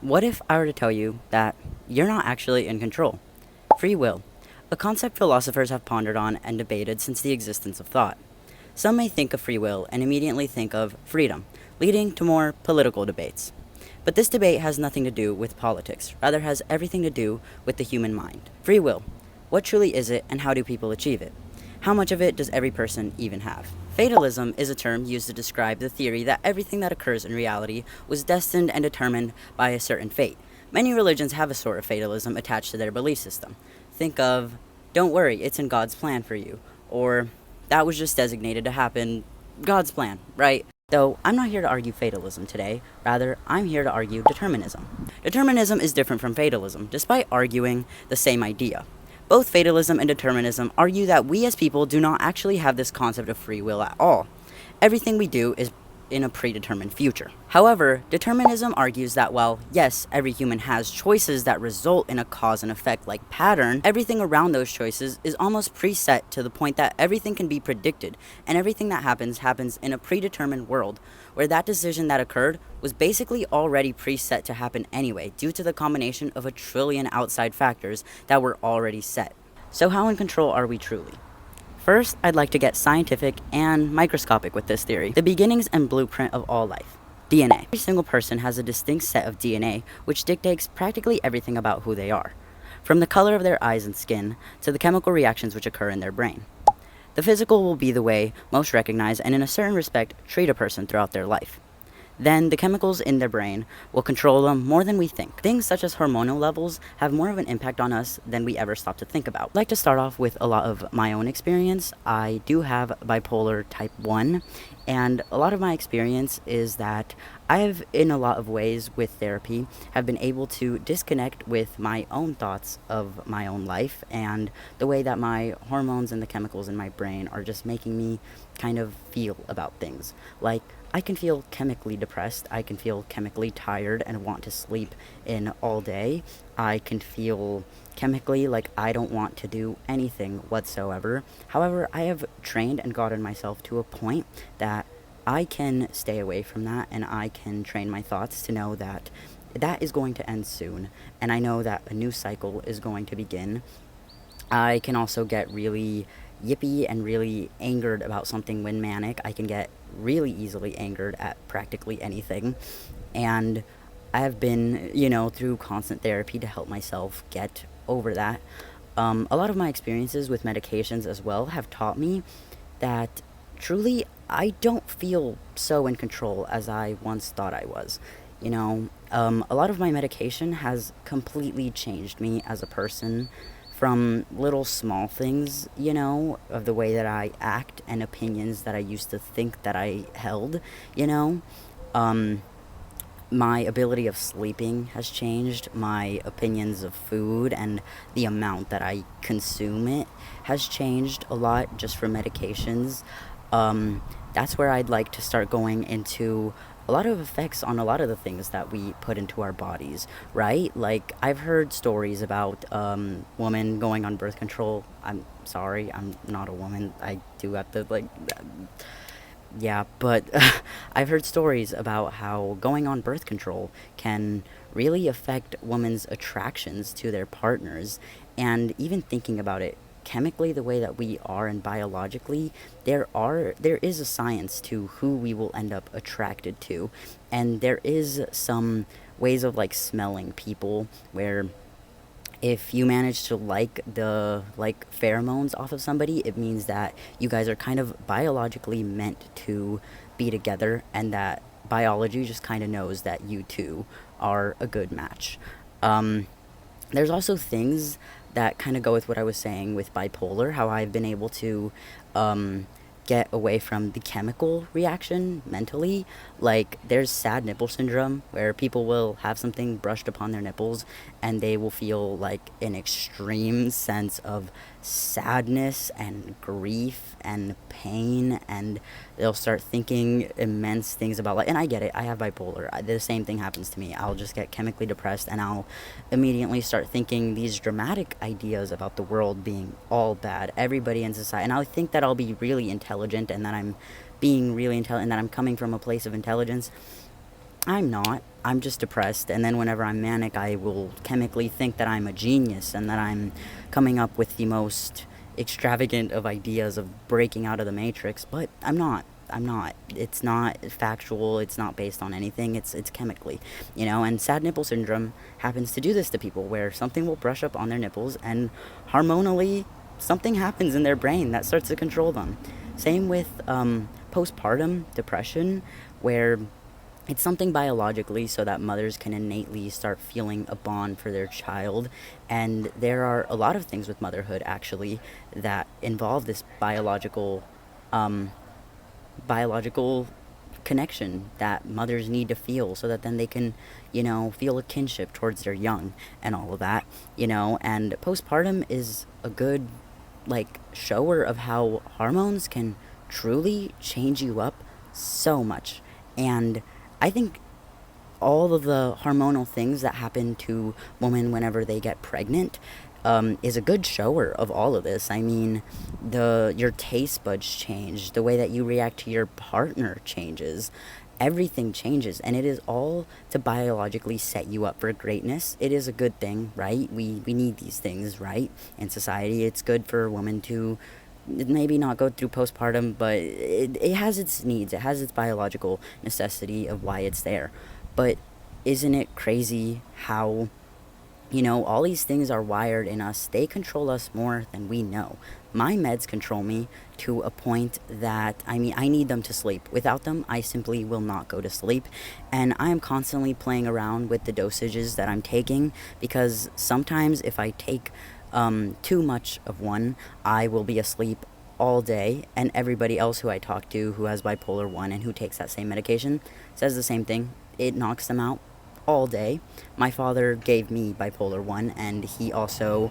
What if I were to tell you that you're not actually in control? Free will, a concept philosophers have pondered on and debated since the existence of thought. Some may think of free will and immediately think of freedom, leading to more political debates. But this debate has nothing to do with politics, rather has everything to do with the human mind. Free will. What truly is it and how do people achieve it? How much of it does every person even have? Fatalism is a term used to describe the theory that everything that occurs in reality was destined and determined by a certain fate. Many religions have a sort of fatalism attached to their belief system. Think of, don't worry, it's in God's plan for you, or that was just designated to happen, God's plan, right? Though I'm not here to argue fatalism today, rather, I'm here to argue determinism. Determinism is different from fatalism, despite arguing the same idea. Both fatalism and determinism argue that we as people do not actually have this concept of free will at all. Everything we do is in a predetermined future. However, determinism argues that while, yes, every human has choices that result in a cause and effect like pattern, everything around those choices is almost preset to the point that everything can be predicted, and everything that happens in a predetermined world, where that decision that occurred was basically already preset to happen anyway, due to the combination of a trillion outside factors that were already set. So how in control are we truly? First, I'd like to get scientific and microscopic with this theory, the beginnings and blueprint of all life. DNA. Every single person has a distinct set of DNA which dictates practically everything about who they are, from the color of their eyes and skin to the chemical reactions which occur in their brain. The physical will be the way most recognize and in a certain respect treat a person throughout their life. Then the chemicals in their brain will control them more than we think. Things such as hormonal levels have more of an impact on us than we ever stop to think about. I'd like to start off with a lot of my own experience. I do have bipolar type 1, and a lot of my experience is that I've, in a lot of ways with therapy, have been able to disconnect with my own thoughts of my own life and the way that my hormones and the chemicals in my brain are just making me kind of feel about things. Like, I can feel chemically depressed, I can feel chemically tired and want to sleep in all day. I can feel chemically like I don't want to do anything whatsoever. However, I have trained and gotten myself to a point that I can stay away from that, and I can train my thoughts to know that that is going to end soon, and I know that a new cycle is going to begin. I can also get really yippy and really angered about something when manic. I can get really easily angered at practically anything. And I have been, through constant therapy to help myself get over that. A lot of my experiences with medications as well have taught me that truly I don't feel so in control as I once thought I was. A lot of my medication has completely changed me as a person, from little small things, of the way that I act and opinions that I used to think that I held, you know. My ability of sleeping has changed. My opinions of food and the amount that I consume it has changed a lot just from medications. That's where I'd like to start going into a lot of effects on a lot of the things that we put into our bodies, right? Like, I've heard stories about women going on birth control. I'm sorry, I'm not a woman. I do have to, yeah, but I've heard stories about how going on birth control can really affect women's attractions to their partners, and even thinking about it chemically, the way that we are and biologically, there is a science to who we will end up attracted to, and there is some ways of smelling people where if you manage to the pheromones off of somebody, it means that you guys are kind of biologically meant to be together, and that biology just kind of knows that you two are a good match. There's also things that kind of go with what I was saying with bipolar, how I've been able to get away from the chemical reaction mentally. Like, there's sad nipple syndrome, where people will have something brushed upon their nipples and they will feel like an extreme sense of sadness and grief and pain, and they'll start thinking immense things about and I get it, I have bipolar. The same thing happens to me. I'll just get chemically depressed and I'll immediately start thinking these dramatic ideas about the world being all bad, everybody in society, and I'll think that I'll be really intelligent and that I'm being really intelligent and that I'm coming from a place of intelligence. I'm not. I'm just depressed, and then whenever I'm manic, I will chemically think that I'm a genius and that I'm coming up with the most extravagant of ideas of breaking out of the matrix, but I'm not. I'm not. It's not factual. It's not based on anything. It's chemically, And sad nipple syndrome happens to do this to people, where something will brush up on their nipples, and hormonally, something happens in their brain that starts to control them. Same with postpartum depression, where it's something biologically so that mothers can innately start feeling a bond for their child. And there are a lot of things with motherhood, actually, that involve this um, biological connection that mothers need to feel so that then they can, feel a kinship towards their young and all of that, And postpartum is a good, shower of how hormones can truly change you up so much. And I think all of the hormonal things that happen to women whenever they get pregnant is a good shower of all of this. I mean, your taste buds change, the way that you react to your partner changes, everything changes, and it is all to biologically set you up for greatness. It is a good thing, right? We need these things, right? In society, it's good for a woman to maybe not go through postpartum, but it has its needs. It has its biological necessity of why it's there. But isn't it crazy how, all these things are wired in us? They control us more than we know. My meds control me to a point that, I mean, I need them to sleep. Without them, I simply will not go to sleep. And I am constantly playing around with the dosages that I'm taking, because sometimes if I take too much of one, I will be asleep all day, and everybody else who I talk to who has bipolar 1 and who takes that same medication says the same thing. It knocks them out all day. My father gave me bipolar 1, and he also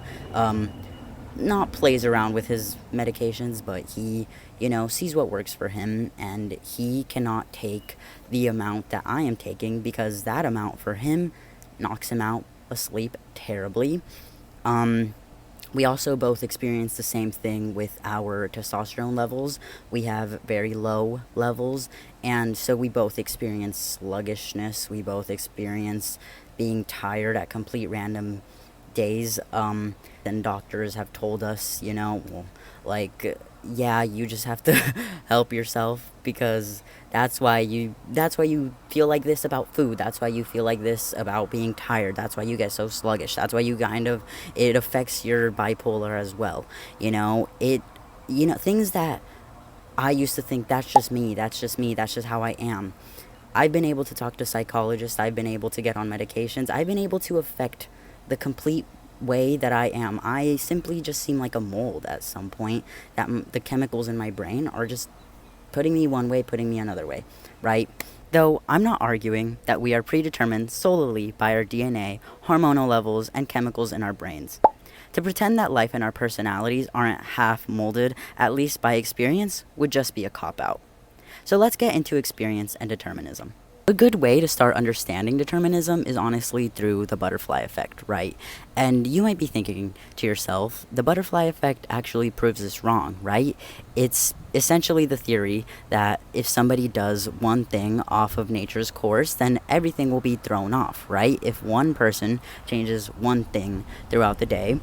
not plays around with his medications, but he, sees what works for him, and he cannot take the amount that I am taking, because that amount for him knocks him out asleep terribly. We also both experience the same thing with our testosterone levels. We have very low levels, and so we both experience sluggishness. We both experience being tired at complete random days. Then doctors have told us, well, yeah, you just have to help yourself, because that's why you feel like this about food. That's why you feel like this about being tired. That's why you get so sluggish. That's why it affects your bipolar as well. Things that I used to think, that's just me, that's just me, that's just how I am. I've been able to talk to psychologists. I've been able to get on medications. I've been able to affect the complete way that I am. I simply just seem like a mold at some point, that the chemicals in my brain are just putting me one way, putting me another way, right? Though I'm not arguing that we are predetermined solely by our DNA, hormonal levels, and chemicals in our brains. To pretend that life and our personalities aren't half molded, at least by experience, would just be a cop-out. So let's get into experience and determinism. A good way to start understanding determinism is honestly through the butterfly effect, right? And you might be thinking to yourself, the butterfly effect actually proves this wrong, right? It's essentially the theory that if somebody does one thing off of nature's course, then everything will be thrown off, right? If one person changes one thing throughout the day,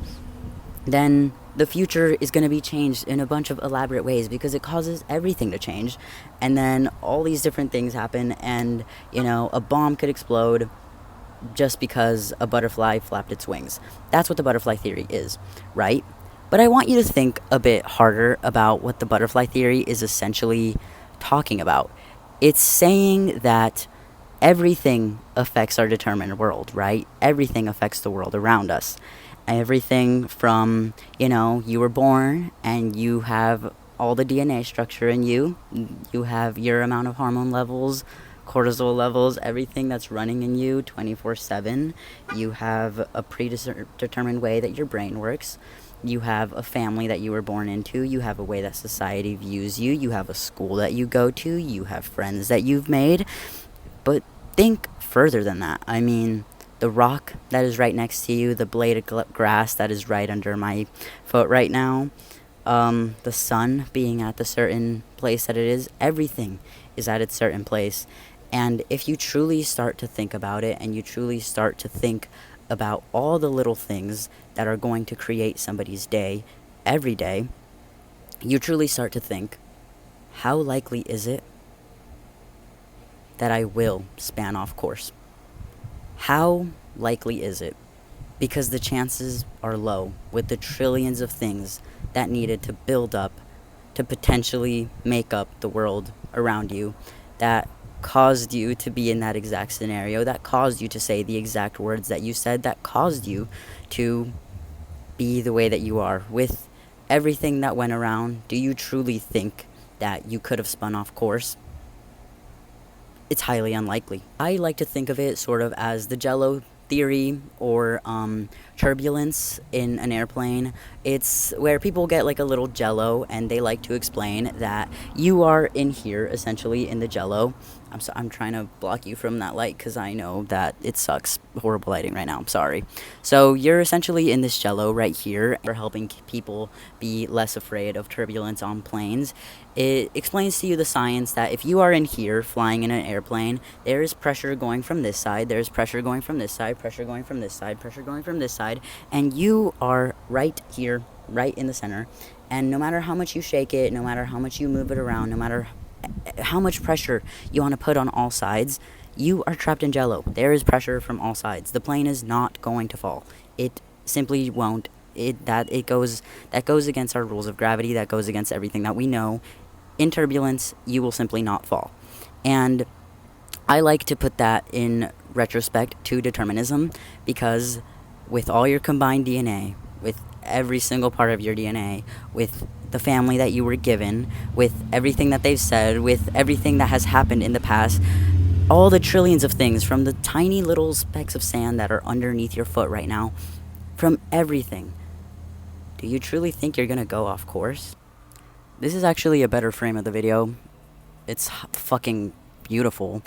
then the future is going to be changed in a bunch of elaborate ways, because it causes everything to change. And then all these different things happen, and, a bomb could explode just because a butterfly flapped its wings. That's what the butterfly theory is, right? But I want you to think a bit harder about what the butterfly theory is essentially talking about. It's saying that everything affects our determined world, right? Everything affects the world around us. Everything from, you were born and you have all the DNA structure in you. You have your amount of hormone levels, cortisol levels, everything that's running in you 24/7. You have a predetermined way that your brain works. You have a family that you were born into. You have a way that society views you. You have a school that you go to. You have friends that you've made. But think further than that. I mean, the rock that is right next to you, the blade of grass that is right under my foot right now, the sun being at the certain place that it is, everything is at its certain place. And if you truly start to think about it, and you truly start to think about all the little things that are going to create somebody's day every day, you truly start to think, how likely is it that I will span off course? How likely is it? Because the chances are low with the trillions of things that needed to build up to potentially make up the world around you, that caused you to be in that exact scenario, that caused you to say the exact words that you said, that caused you to be the way that you are. With everything that went around, do you truly think that you could have spun off course? It's highly unlikely. I like to think of it sort of as the Jello theory, or turbulence in an airplane. It's where people get like a little Jello, and they like to explain that you are in here essentially in the Jello. I'm trying to block you from that light because I know that it sucks. Horrible lighting right now. I'm sorry. So you're essentially in this Jello right here. We're helping people be less afraid of turbulence on planes. It explains to you the science that if you are in here flying in an airplane, there is pressure going from this side, there's pressure going from this side, pressure going from this side, pressure going from this side, and you are right here, right in the center. And no matter how much you shake it, no matter how much you move it around, no matter how much pressure you want to put on all sides, you are trapped in Jello. There is pressure from all sides. The plane is not going to fall. It simply won't. That goes against our rules of gravity. That goes against everything that we know. In turbulence, you will simply not fall. And I like to put that in retrospect to determinism, because with all your combined DNA, with every single part of your DNA, with the family that you were given, with everything that they've said, with everything that has happened in the past, all the trillions of things, from the tiny little specks of sand that are underneath your foot right now, from everything, do you truly think you're gonna go off course? This is actually a better frame of the video. It's fucking beautiful.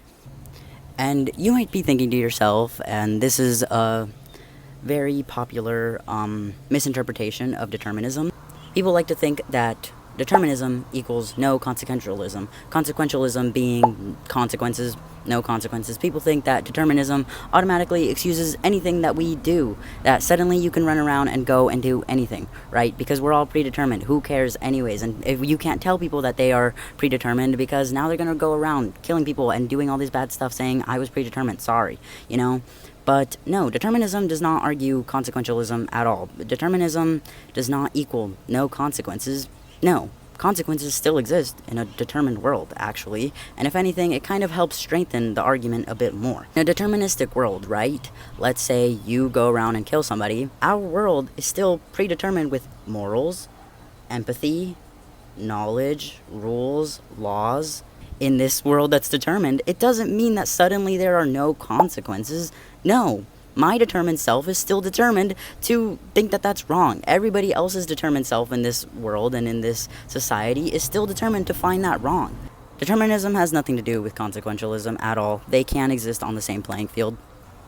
And you might be thinking to yourself, and this is a very popular misinterpretation of determinism. People like to think that determinism equals no consequentialism. Consequentialism being consequences, no consequences. People think that determinism automatically excuses anything that we do, that suddenly you can run around and go and do anything, right? Because we're all predetermined. Who cares anyways? And if you can't tell people that they are predetermined, because now they're going to go around killing people and doing all this bad stuff saying, I was predetermined, sorry, you know? But no, determinism does not argue consequentialism at all. Determinism does not equal no consequences. No, consequences still exist in a determined world, actually. And if anything, it kind of helps strengthen the argument a bit more. In a deterministic world, right? Let's say you go around and kill somebody. Our world is still predetermined with morals, empathy, knowledge, rules, laws. In this world that's determined, it doesn't mean that suddenly there are no consequences. No, my determined self is still determined to think that that's wrong. Everybody else's determined self in this world and in this society is still determined to find that wrong. Determinism has nothing to do with consequentialism at all. They can't exist on the same playing field.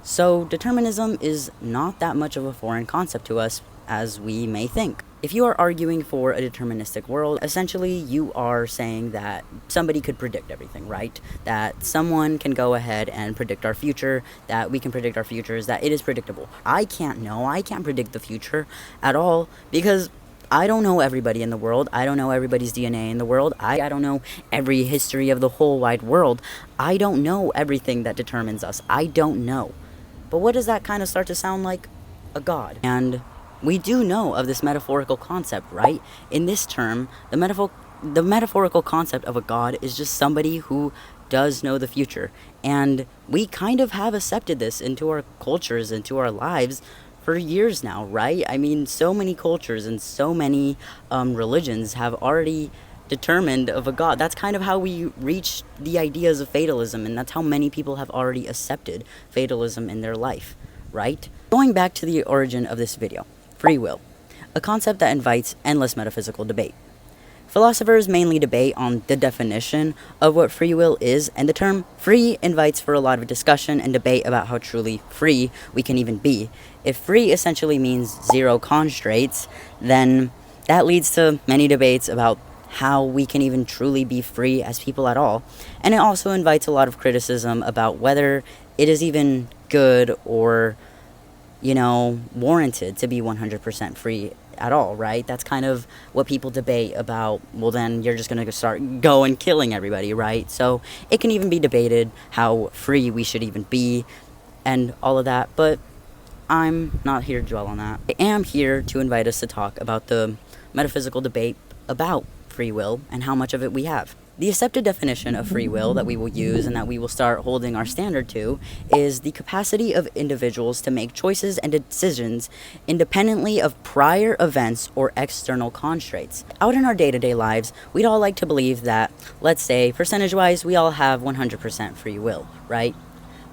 So determinism is not that much of a foreign concept to us as we may think. If you are arguing for a deterministic world, essentially you are saying that somebody could predict everything, right? That someone can go ahead and predict our future, that we can predict our futures, that it is predictable. I can't predict the future at all, because I don't know everybody in the world. I don't know everybody's DNA in the world. I don't know every history of the whole wide world. I don't know everything that determines us. I don't know. But what does that kind of start to sound like? A god. And we do know of this metaphorical concept, right? In this term, the metaphorical concept of a god is just somebody who does know the future. And we kind of have accepted this into our cultures, into our lives for years now, right? I mean, so many cultures and so many religions have already determined of a god. That's kind of how we reach the ideas of fatalism, and that's how many people have already accepted fatalism in their life, right? Going back to the origin of this video. Free will, a concept that invites endless metaphysical debate. Philosophers mainly debate on the definition of what free will is, and the term free invites for a lot of discussion and debate about how truly free we can even be. If free essentially means zero constraints, then that leads to many debates about how we can even truly be free as people at all. And it also invites a lot of criticism about whether it is even good or, warranted to be 100% free at all, right? That's kind of what people debate about. Well, then you're just going to start going killing everybody, right? So it can even be debated how free we should even be and all of that, but I'm not here to dwell on that. I am here to invite us to talk about the metaphysical debate about free will and how much of it we have. The accepted definition of free will that we will use and that we will start holding our standard to is the capacity of individuals to make choices and decisions independently of prior events or external constraints. Out in our day-to-day lives, we'd all like to believe that, let's say, percentage-wise, we all have 100% free will, right?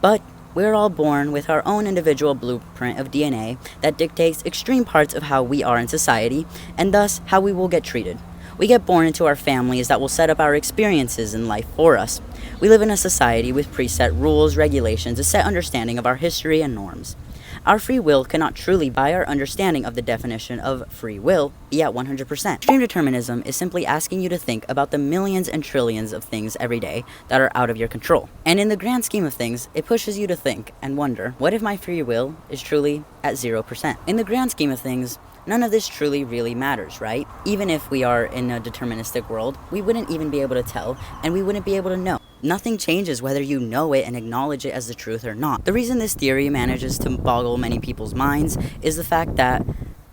But we're all born with our own individual blueprint of DNA that dictates extreme parts of how we are in society and thus how we will get treated. We get born into our families that will set up our experiences in life for us. We live in a society with preset rules, regulations, a set understanding of our history and norms. Our free will cannot truly, by our understanding of the definition of free will, be at 100%. Extreme determinism is simply asking you to think about the millions and trillions of things every day that are out of your control. And in the grand scheme of things, it pushes you to think and wonder, what if my free will is truly at 0%? In the grand scheme of things, none of this truly really matters, right? Even if we are in a deterministic world, we wouldn't even be able to tell, and we wouldn't be able to know. Nothing changes whether you know it and acknowledge it as the truth or not. The reason this theory manages to boggle many people's minds is the fact that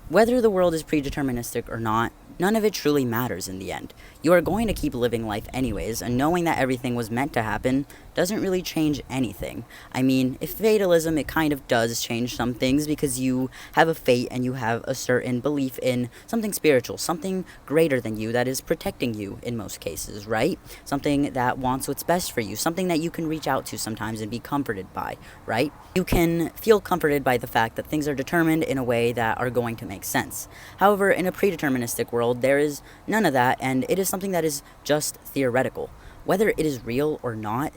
whether the world is predeterministic or not, none of it truly matters in the end. You are going to keep living life anyways, and knowing that everything was meant to happen doesn't really change anything. I mean, if fatalism, it kind of does change some things because you have a fate and you have a certain belief in something spiritual, something greater than you that is protecting you in most cases, right? Something that wants what's best for you, something that you can reach out to sometimes and be comforted by, right? You can feel comforted by the fact that things are determined in a way that are going to make sense. However, in a predeterministic world, there is none of that, and it is something that is just theoretical. Whether it is real or not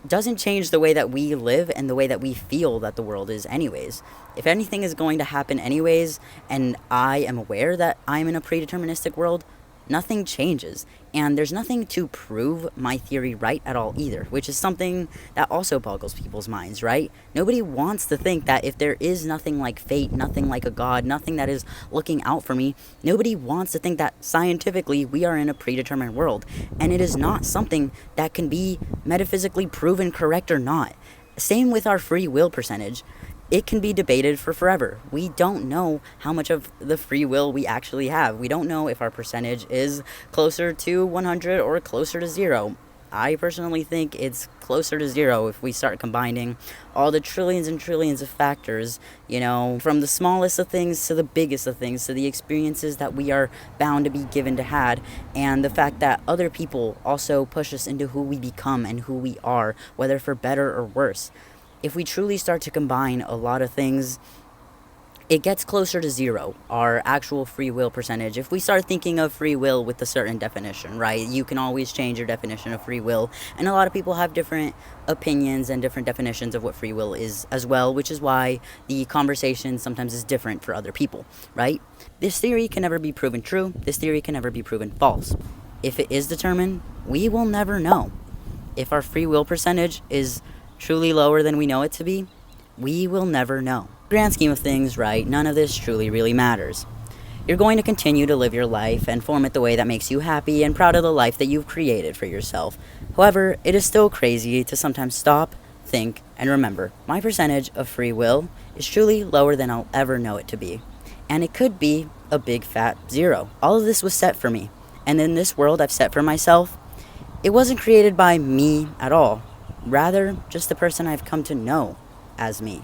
doesn't change the way that we live and the way that we feel that the world is anyways. If anything is going to happen anyways, and I am aware that I'm in a predeterministic world, nothing changes, and there's nothing to prove my theory right at all either, which is something that also boggles people's minds, right? Nobody wants to think that if there is nothing like fate, nothing like a god, nothing that is looking out for me, nobody wants to think that scientifically we are in a predetermined world, and it is not something that can be metaphysically proven correct or not. Same with our free will percentage. It can be debated for forever. We don't know how much of the free will we actually have. We don't know if our percentage is closer to 100 or closer to 0. I personally think it's closer to 0 if we start combining all the trillions and trillions of factors, from the smallest of things to the biggest of things, to the experiences that we are bound to be given to had, and the fact that other people also push us into who we become and who we are, whether for better or worse. If we truly start to combine a lot of things, it gets closer to 0, our actual free will percentage. If we start thinking of free will with a certain definition, right? You can always change your definition of free will, and a lot of people have different opinions and different definitions of what free will is as well, which is why the conversation sometimes is different for other people, right? This theory can never be proven true. This theory can never be proven false. If it is determined, we will never know. If our free will percentage is truly lower than we know it to be, we will never know. Grand scheme of things, right, none of this truly really matters. You're going to continue to live your life and form it the way that makes you happy and proud of the life that you've created for yourself. However, it is still crazy to sometimes stop, think, and remember, my percentage of free will is truly lower than I'll ever know it to be. And it could be a big fat 0. All of this was set for me, and in this world I've set for myself, it wasn't created by me at all. Rather, just the person I've come to know as me.